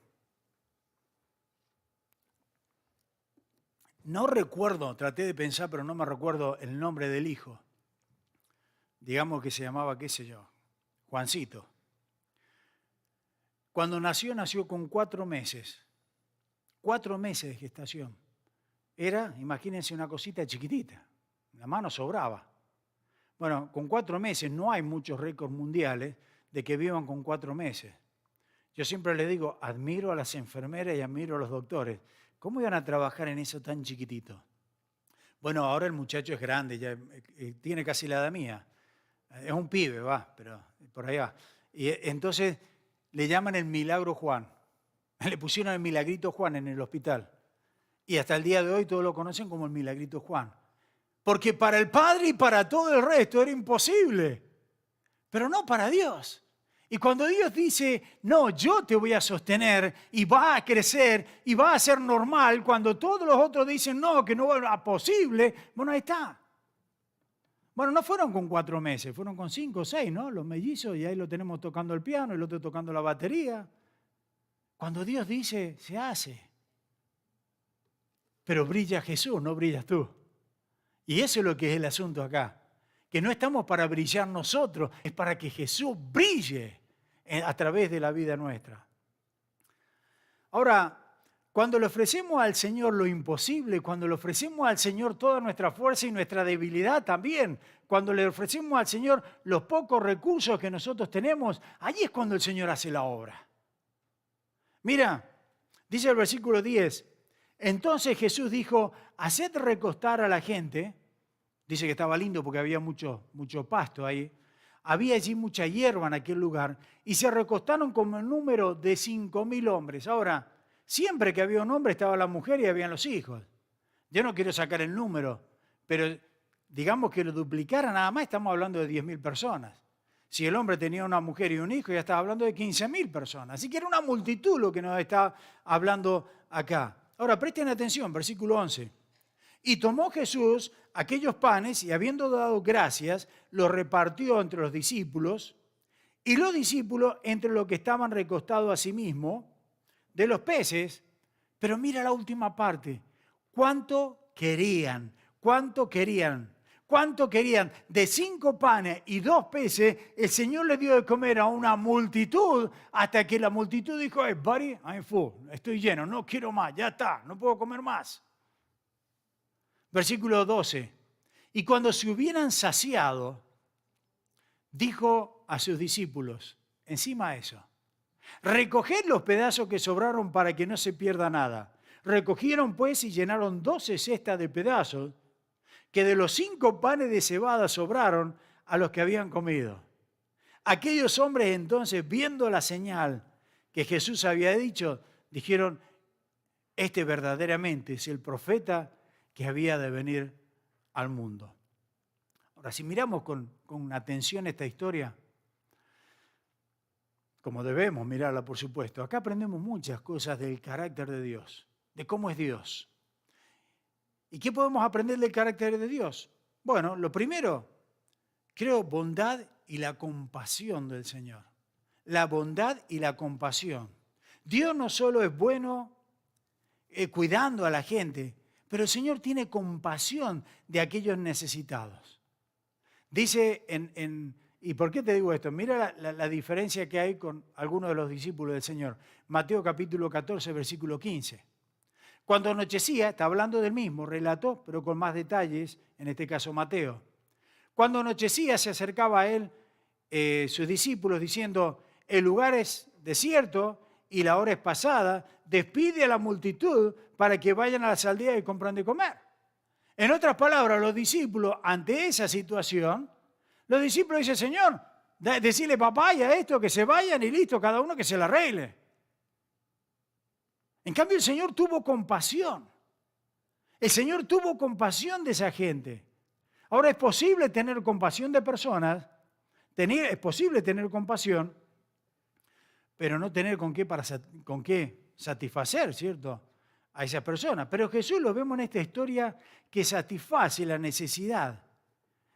No recuerdo, traté de pensar, pero no me recuerdo el nombre del hijo. digamos que se llamaba, qué sé yo, Juancito. Cuando nació con 4 meses. 4 meses de gestación. Era, imagínense, una cosita chiquitita. La mano sobraba. Bueno, con 4 meses no hay muchos récords mundiales de que vivan con 4 meses. Yo siempre les digo, admiro a las enfermeras y admiro a los doctores. ¿Cómo iban a trabajar en eso tan chiquitito? Bueno, ahora el muchacho es grande, ya tiene casi la edad mía. Es un pibe, pero por ahí va. Y entonces le llaman el Milagro Juan. Le pusieron el Milagrito Juan en el hospital. Y hasta el día de hoy todos lo conocen como el Milagrito Juan. Porque para el Padre y para todo el resto era imposible. Pero no para Dios. Y cuando Dios dice, no, yo te voy a sostener y va a crecer y va a ser normal, cuando todos los otros dicen, no, que no es posible, bueno, ahí está. Bueno, no fueron con 4 meses, fueron con 5 o 6, ¿no? Los mellizos, y ahí lo tenemos tocando el piano, el otro tocando la batería. Cuando Dios dice, se hace. Pero brilla Jesús, no brillas tú. Y eso es lo que es el asunto acá. Que no estamos para brillar nosotros, es para que Jesús brille a través de la vida nuestra. Ahora, cuando le ofrecemos al Señor lo imposible, cuando le ofrecemos al Señor toda nuestra fuerza y nuestra debilidad también, cuando le ofrecemos al Señor los pocos recursos que nosotros tenemos, ahí es cuando el Señor hace la obra. Mira, dice el versículo 10, entonces Jesús dijo, haced recostar a la gente. Dice que estaba lindo porque había mucho pasto ahí. Había allí mucha hierba en aquel lugar y se recostaron como el número de 5.000 hombres. Ahora, siempre que había un hombre estaba la mujer y habían los hijos. Yo no quiero sacar el número, pero digamos que lo duplicara nada más, estamos hablando de 10.000 personas. Si el hombre tenía una mujer y un hijo, ya estaba hablando de 15.000 personas. Así que era una multitud lo que nos está hablando acá. Ahora, presten atención, versículo 11. Y tomó Jesús aquellos panes y habiendo dado gracias, los repartió entre los discípulos y los discípulos entre los que estaban recostados a sí mismos de los peces. Pero mira la última parte. ¿Cuánto querían? ¿Cuánto querían? ¿Cuánto querían? De 5 panes y 2 peces, el Señor le dio de comer a una multitud hasta que la multitud dijo, hey, buddy, I'm full, estoy lleno, no quiero más, ya está, no puedo comer más. Versículo 12. Y cuando se hubieran saciado, dijo a sus discípulos, encima de eso, recoged los pedazos que sobraron para que no se pierda nada. Recogieron pues y llenaron 12 cestas de pedazos que de los 5 panes de cebada sobraron a los que habían comido. Aquellos hombres entonces, viendo la señal que Jesús había dicho, dijeron, este verdaderamente es el profeta que había de venir al mundo. Ahora, si miramos con atención esta historia, como debemos mirarla, por supuesto, acá aprendemos muchas cosas del carácter de Dios, de cómo es Dios. ¿Y qué podemos aprender del carácter de Dios? Bueno, lo primero, creo, bondad y la compasión del Señor. La bondad y la compasión. Dios no solo es bueno cuidando a la gente, pero el Señor tiene compasión de aquellos necesitados. Dice, ¿y por qué te digo esto? Mira la diferencia que hay con algunos de los discípulos del Señor. Mateo capítulo 14, versículo 15. Cuando anochecía, está hablando del mismo relato, pero con más detalles, en este caso Mateo. Cuando anochecía se acercaba a él sus discípulos diciendo, el lugar es desierto y la hora es pasada, despide a la multitud para que vayan a las aldeas y compren de comer. En otras palabras, los discípulos, ante esa situación, los discípulos dicen, Señor, decirle papá y a esto que se vayan y listo, cada uno que se la arregle. En cambio, el Señor tuvo compasión. El Señor tuvo compasión de esa gente. Ahora, es posible tener compasión de personas, es posible tener compasión, pero no tener con qué satisfacer, ¿cierto?, a esas personas. Pero Jesús lo vemos en esta historia que satisface la necesidad.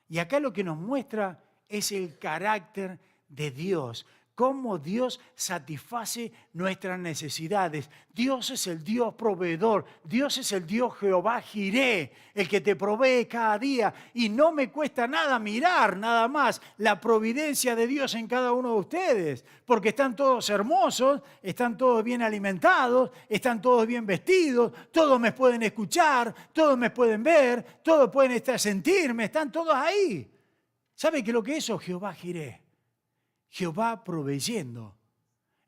Y acá lo que nos muestra es el carácter de Dios. cómo Dios satisface nuestras necesidades. Dios es el Dios proveedor, Dios es el Dios Jehová Jireh, el que te provee cada día. Y no me cuesta nada mirar nada más la providencia de Dios en cada uno de ustedes, porque están todos hermosos, están todos bien alimentados, están todos bien vestidos, todos me pueden escuchar, todos me pueden ver, todos pueden sentirme, están todos ahí. ¿Sabe qué es lo que es eso? Jehová Jireh. Jehová proveyendo.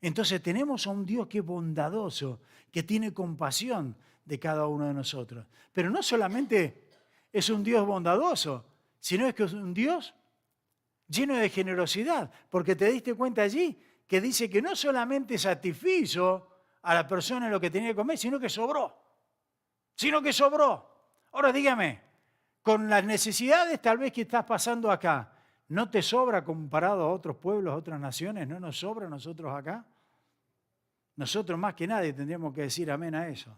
Entonces tenemos a un Dios que es bondadoso, que tiene compasión de cada uno de nosotros. Pero no solamente es un Dios bondadoso, sino es que es un Dios lleno de generosidad. Porque te diste cuenta allí que dice que no solamente satisfizo a la persona en lo que tenía que comer, sino que sobró. Ahora dígame, con las necesidades tal vez que estás pasando acá, ¿no te sobra comparado a otros pueblos, a otras naciones? ¿No nos sobra a nosotros acá? Nosotros más que nadie tendríamos que decir amén a eso.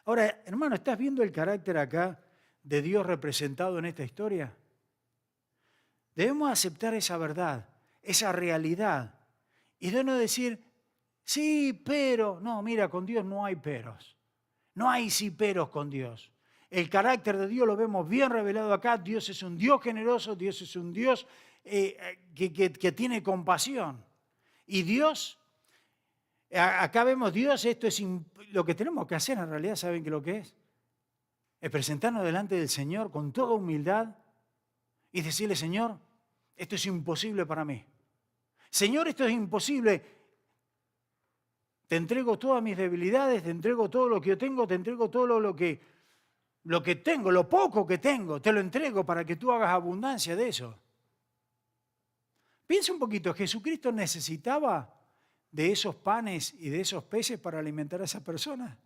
Ahora, hermano, ¿estás viendo el carácter acá de Dios representado en esta historia? Debemos aceptar esa verdad, esa realidad, y de no decir, sí, pero. No, mira, con Dios no hay peros. No hay sí peros con Dios. El carácter de Dios lo vemos bien revelado acá. Dios es un Dios generoso, Dios es un Dios que tiene compasión. Y Dios, acá vemos Dios, esto es lo que tenemos que hacer en realidad, ¿saben qué lo que es? Es presentarnos delante del Señor con toda humildad y decirle, Señor, esto es imposible para mí. Señor, esto es imposible. Te entrego todas mis debilidades, te entrego todo lo que yo tengo, te entrego todo lo que tengo, lo poco que tengo, te lo entrego para que tú hagas abundancia de eso. Piensa un poquito, ¿Jesucristo necesitaba de esos panes y de esos peces para alimentar a esas personas?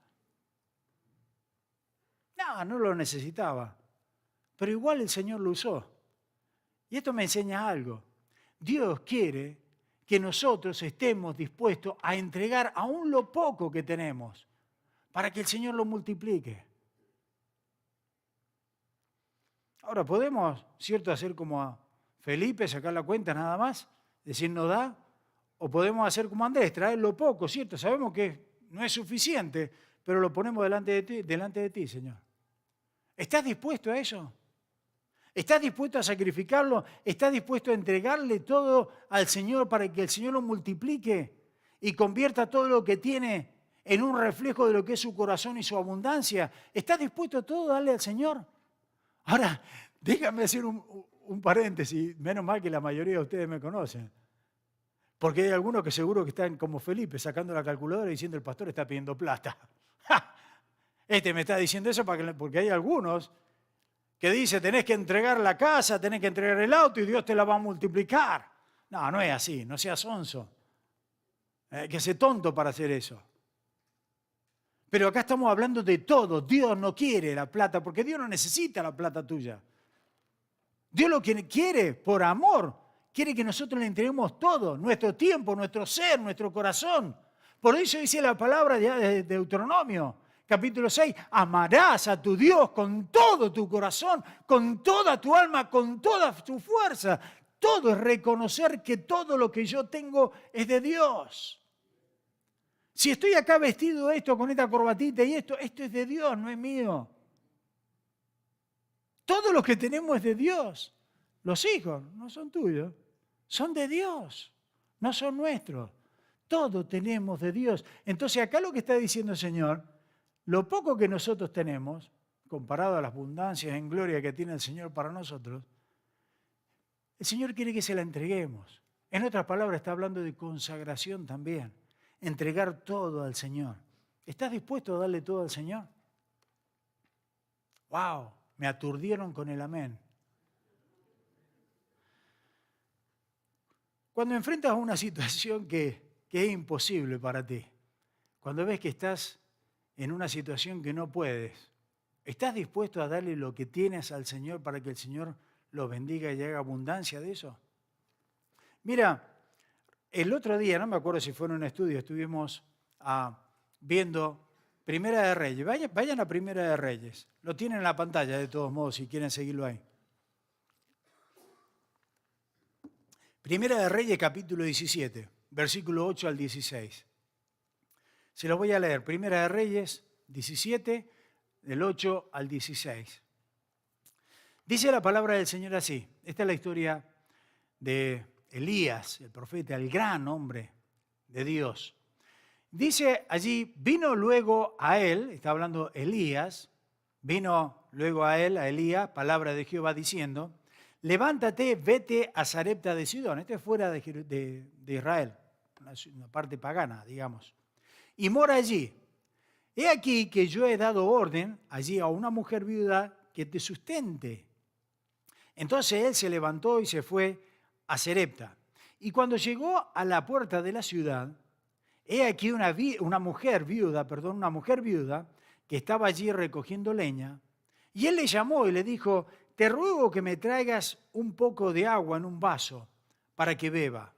No, no lo necesitaba. Pero igual el Señor lo usó. Y esto me enseña algo. Dios quiere que nosotros estemos dispuestos a entregar aún lo poco que tenemos para que el Señor lo multiplique. Ahora, podemos, ¿cierto?, hacer como a Felipe, sacar la cuenta nada más, decir no da, o podemos hacer como Andrés, traer lo poco, ¿cierto? Sabemos que no es suficiente, pero lo ponemos delante de ti, Señor. ¿Estás dispuesto a eso? ¿Estás dispuesto a sacrificarlo? ¿Estás dispuesto a entregarle todo al Señor para que el Señor lo multiplique y convierta todo lo que tiene en un reflejo de lo que es su corazón y su abundancia? ¿Estás dispuesto a todo darle al Señor? Ahora, déjame hacer un paréntesis, menos mal que la mayoría de ustedes me conocen. Porque hay algunos que seguro que están como Felipe, sacando la calculadora y diciendo el pastor está pidiendo plata. ¡Ja! Este me está diciendo eso porque hay algunos que dicen tenés que entregar la casa, tenés que entregar el auto y Dios te la va a multiplicar. No, no es así, no seas sonso. Hay que ser tonto para hacer eso. Pero acá estamos hablando de todo. Dios no quiere la plata, porque Dios no necesita la plata tuya. Dios lo que quiere, por amor, quiere que nosotros le entreguemos todo, nuestro tiempo, nuestro ser, nuestro corazón. Por eso dice la palabra de Deuteronomio, capítulo 6, amarás a tu Dios con todo tu corazón, con toda tu alma, con toda tu fuerza. Todo es reconocer que todo lo que yo tengo es de Dios. Si estoy acá vestido esto, con esta corbatita y esto es de Dios, no es mío. Todo lo que tenemos es de Dios. Los hijos no son tuyos, son de Dios, no son nuestros. Todo tenemos de Dios. Entonces acá lo que está diciendo el Señor, lo poco que nosotros tenemos, comparado a las abundancias en gloria que tiene el Señor para nosotros, el Señor quiere que se la entreguemos. En otras palabras, está hablando de consagración también. Entregar todo al Señor. ¿Estás dispuesto a darle todo al Señor? ¡Wow! Me aturdieron con el amén. Cuando enfrentas una situación que es imposible para ti, cuando ves que estás en una situación que no puedes, ¿estás dispuesto a darle lo que tienes al Señor para que el Señor lo bendiga y haga abundancia de eso? Mira, el otro día, no me acuerdo si fue en un estudio, estuvimos viendo Primera de Reyes. Vayan a Primera de Reyes. Lo tienen en la pantalla de todos modos si quieren seguirlo ahí. Primera de Reyes, capítulo 17, versículo 8 al 16. Se los voy a leer. Primera de Reyes 17, del 8 al 16. Dice la palabra del Señor así. Esta es la historia de Elías, el profeta, el gran hombre de Dios. Dice allí, vino luego a él, está hablando Elías, vino luego a él, a Elías, palabra de Jehová diciendo, levántate, vete a Sarepta de Sidón. Este es fuera de Israel, una parte pagana, digamos. Y mora allí. He aquí que yo he dado orden allí a una mujer viuda que te sustente. Entonces él se levantó y se fue a Sarepta. Y cuando llegó a la puerta de la ciudad, he aquí una mujer viuda que estaba allí recogiendo leña. Y él le llamó y le dijo, te ruego que me traigas un poco de agua en un vaso para que beba.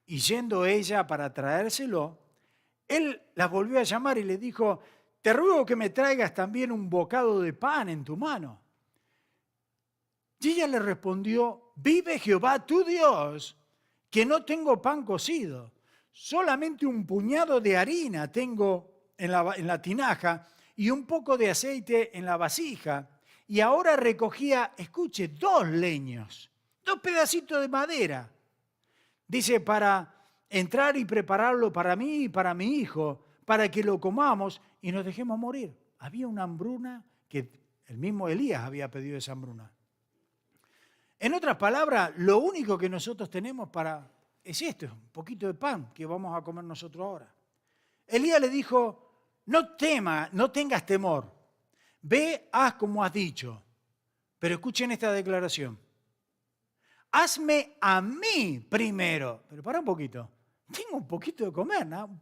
Y yendo ella para traérselo, él la volvió a llamar y le dijo, te ruego que me traigas también un bocado de pan en tu mano. Y ella le respondió, vive Jehová tu Dios, que no tengo pan cocido, solamente un puñado de harina tengo en la tinaja y un poco de aceite en la vasija. Y ahora recogía, escuche, 2 leños, 2 pedacitos de madera. Dice, para entrar y prepararlo para mí y para mi hijo, para que lo comamos y nos dejemos morir. Había una hambruna que el mismo Elías había pedido esa hambruna. En otras palabras, lo único que nosotros tenemos es esto, un poquito de pan que vamos a comer nosotros ahora. Elías le dijo, no tengas temor, ve, haz como has dicho. Pero escuchen esta declaración. Hazme a mí primero. Pero para un poquito. Tengo un poquito de comer, ¿no? Un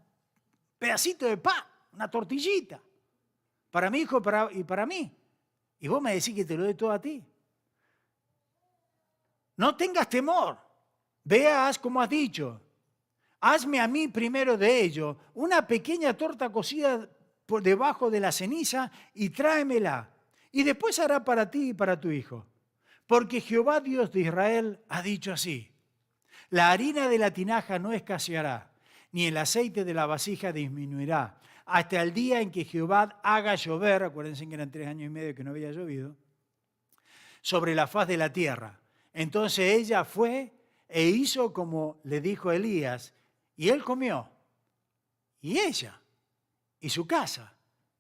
pedacito de pan, una tortillita. Para mi hijo y para mí. Y vos me decís que te lo dé todo a ti. No tengas temor. Veas como has dicho. Hazme a mí primero de ello una pequeña torta cocida por debajo de la ceniza y tráemela. Y después hará para ti y para tu hijo. Porque Jehová Dios de Israel ha dicho así. La harina de la tinaja no escaseará, ni el aceite de la vasija disminuirá, hasta el día en que Jehová haga llover, acuérdense que eran 3 años y medio que no había llovido, sobre la faz de la tierra. Entonces ella fue e hizo como le dijo Elías, y él comió, y ella, y su casa,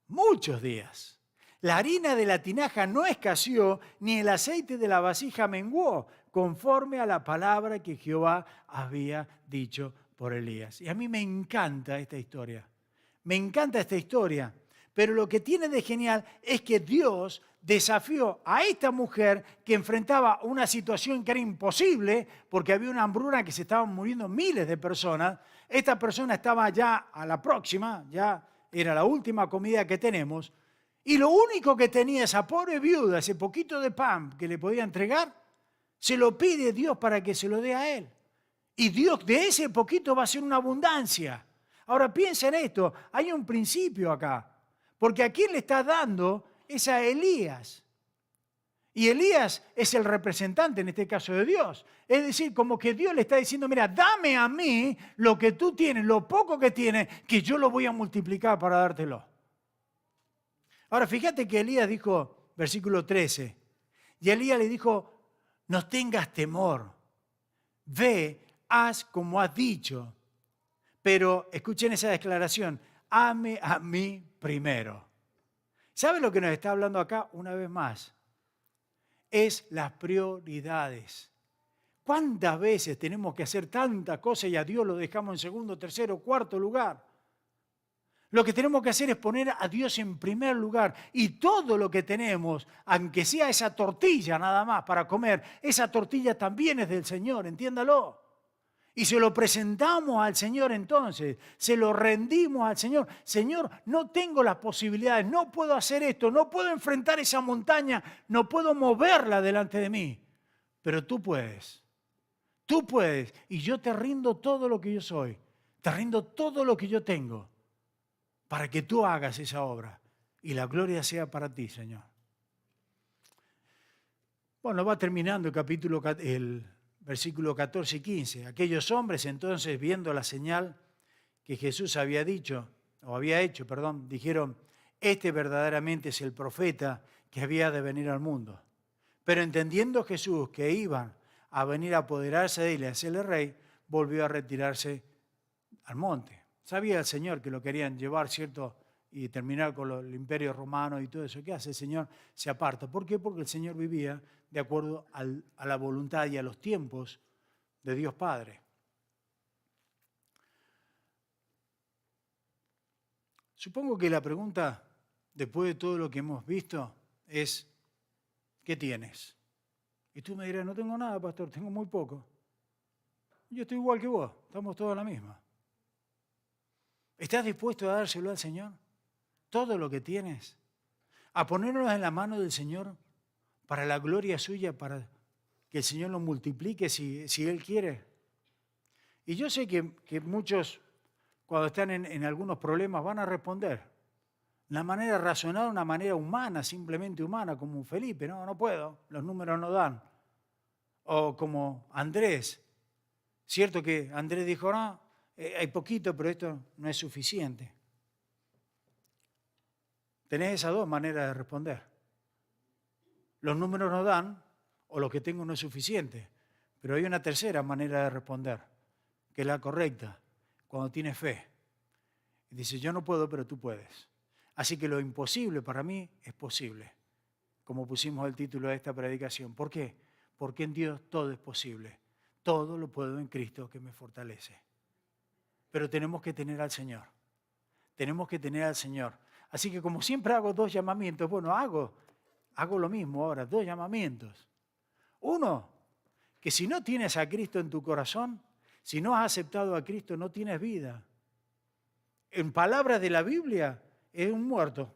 muchos días. La harina de la tinaja no escaseó, ni el aceite de la vasija menguó, conforme a la palabra que Jehová había dicho por Elías. Y a mí me encanta esta historia. Me encanta esta historia. Pero lo que tiene de genial es que Dios desafió a esta mujer que enfrentaba una situación que era imposible porque había una hambruna que se estaban muriendo miles de personas. Esta persona estaba ya a la próxima, ya era la última comida que tenemos. Y lo único que tenía esa pobre viuda, ese poquito de pan que le podía entregar, se lo pide Dios para que se lo dé a él. Y Dios de ese poquito va a hacer una abundancia. Ahora piensa en esto, hay un principio acá. Porque a quién le está dando es a Elías. Y Elías es el representante en este caso de Dios. Es decir, como que Dios le está diciendo, mira, dame a mí lo que tú tienes, lo poco que tienes, que yo lo voy a multiplicar para dártelo. Ahora, fíjate que Elías dijo, versículo 13, y Elías le dijo, no tengas temor, ve, haz como has dicho. Pero escuchen esa declaración, ame a mí primero. ¿Sabe lo que nos está hablando acá una vez más? Es las prioridades. ¿Cuántas veces tenemos que hacer tanta cosa y a Dios lo dejamos en segundo, tercero, cuarto lugar? Lo que tenemos que hacer es poner a Dios en primer lugar y todo lo que tenemos, aunque sea esa tortilla nada más para comer, esa tortilla también es del Señor, entiéndalo. Y se lo presentamos al Señor entonces, se lo rendimos al Señor. Señor, no tengo las posibilidades, no puedo hacer esto, no puedo enfrentar esa montaña, no puedo moverla delante de mí, pero tú puedes y yo te rindo todo lo que yo soy, te rindo todo lo que yo tengo para que tú hagas esa obra y la gloria sea para ti, Señor. Bueno, va terminando el versículos 14 y 15. Aquellos hombres entonces, viendo la señal que Jesús había hecho, dijeron, este verdaderamente es el profeta que había de venir al mundo. Pero entendiendo Jesús que iban a venir a apoderarse de él y a hacerle rey, volvió a retirarse al monte. Sabía el Señor que lo querían llevar, ¿cierto?, y terminar con el imperio romano y todo eso. ¿Qué hace el Señor? Se aparta. ¿Por qué? Porque el Señor vivía de acuerdo a la voluntad y a los tiempos de Dios Padre. Supongo que la pregunta, después de todo lo que hemos visto, es, ¿qué tienes? Y tú me dirás, no tengo nada, pastor, tengo muy poco. Yo estoy igual que vos, estamos todos en la misma. ¿Estás dispuesto a dárselo al Señor? Todo lo que tienes. A ponernos en la mano del Señor para la gloria suya, para que el Señor lo multiplique si Él quiere. Y yo sé que muchos, cuando están en algunos problemas, van a responder. Una manera razonada, una manera humana, simplemente humana, como Felipe. No puedo, los números no dan. O como Andrés. Cierto que Andrés dijo, no, hay poquito, pero esto no es suficiente. Tenés esas dos maneras de responder. Los números no dan, o lo que tengo no es suficiente. Pero hay una tercera manera de responder, que es la correcta, cuando tienes fe. Y dice, yo no puedo, pero tú puedes. Así que lo imposible para mí es posible, como pusimos el título de esta predicación. ¿Por qué? Porque en Dios todo es posible. Todo lo puedo en Cristo que me fortalece. Pero tenemos que tener al Señor. Tenemos que tener al Señor. Así que como siempre hago dos llamamientos, bueno, hago lo mismo ahora, dos llamamientos. Uno, que si no tienes a Cristo en tu corazón, si no has aceptado a Cristo, no tienes vida. En palabras de la Biblia, es un muerto.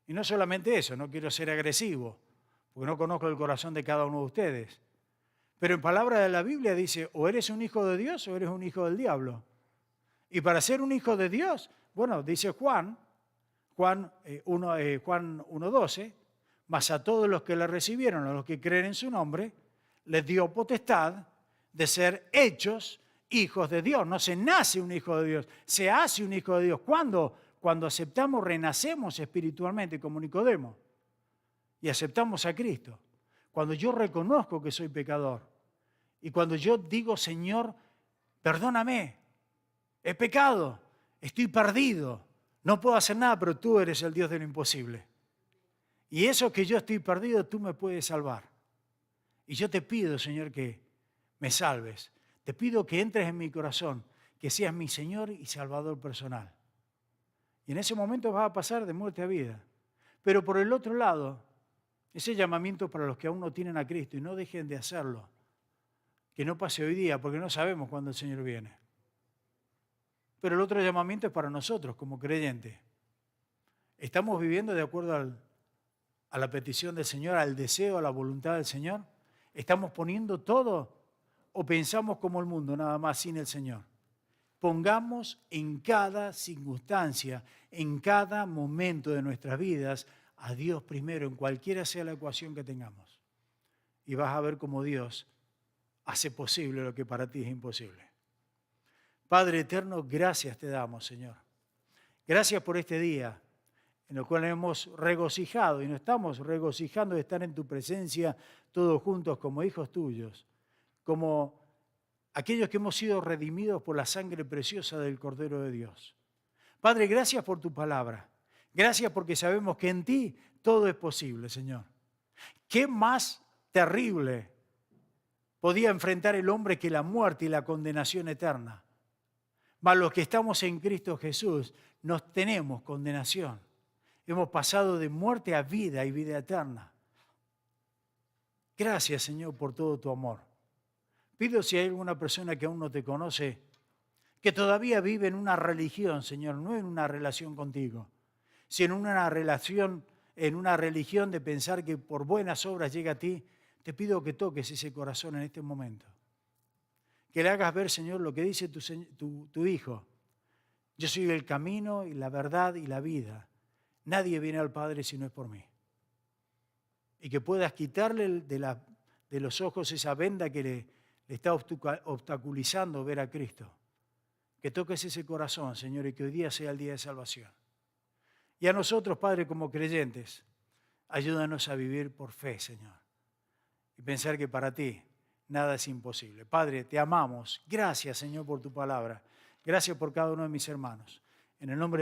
Y no solamente eso, no quiero ser agresivo, porque no conozco el corazón de cada uno de ustedes. Pero en palabras de la Biblia dice, o eres un hijo de Dios o eres un hijo del diablo. Y para ser un hijo de Dios, bueno, dice Juan 1:12, mas a todos los que le recibieron, a los que creen en su nombre, les dio potestad de ser hechos hijos de Dios. No se nace un hijo de Dios, se hace un hijo de Dios. ¿Cuándo? Cuando aceptamos, renacemos espiritualmente como Nicodemo y aceptamos a Cristo. Cuando yo reconozco que soy pecador y cuando yo digo, Señor, perdóname, he pecado, estoy perdido, no puedo hacer nada, pero tú eres el Dios de lo imposible. Y eso que yo estoy perdido, tú me puedes salvar. Y yo te pido, Señor, que me salves. Te pido que entres en mi corazón, que seas mi Señor y Salvador personal. Y en ese momento vas a pasar de muerte a vida. Pero por el otro lado, ese llamamiento para los que aún no tienen a Cristo y no dejen de hacerlo, que no pase hoy día porque no sabemos cuándo el Señor viene. Pero el otro llamamiento es para nosotros como creyentes. ¿Estamos viviendo de acuerdo a la petición del Señor, al deseo, a la voluntad del Señor? ¿Estamos poniendo todo o pensamos como el mundo, nada más sin el Señor? Pongamos en cada circunstancia, en cada momento de nuestras vidas, a Dios primero, en cualquiera sea la ecuación que tengamos. Y vas a ver cómo Dios hace posible lo que para ti es imposible. Padre eterno, gracias te damos, Señor. Gracias por este día en el cual hemos regocijado y nos estamos regocijando de estar en tu presencia todos juntos como hijos tuyos, como aquellos que hemos sido redimidos por la sangre preciosa del Cordero de Dios. Padre, gracias por tu palabra. Gracias porque sabemos que en ti todo es posible, Señor. ¿Qué más terrible podía enfrentar el hombre que la muerte y la condenación eterna? Mas los que estamos en Cristo Jesús no tenemos condenación. Hemos pasado de muerte a vida y vida eterna. Gracias, Señor, por todo tu amor. Pido si hay alguna persona que aún no te conoce, que todavía vive en una religión, Señor, no en una relación contigo, sino en una religión de pensar que por buenas obras llega a ti, te pido que toques ese corazón en este momento. Que le hagas ver, Señor, lo que dice tu Hijo. Yo soy el camino y la verdad y la vida. Nadie viene al Padre si no es por mí. Y que puedas quitarle de los ojos esa venda que le está obstaculizando ver a Cristo. Que toques ese corazón, Señor, y que hoy día sea el día de salvación. Y a nosotros, Padre, como creyentes, ayúdanos a vivir por fe, Señor. Y pensar que para ti nada es imposible. Padre, te amamos. Gracias, Señor, por tu palabra. Gracias por cada uno de mis hermanos. En el nombre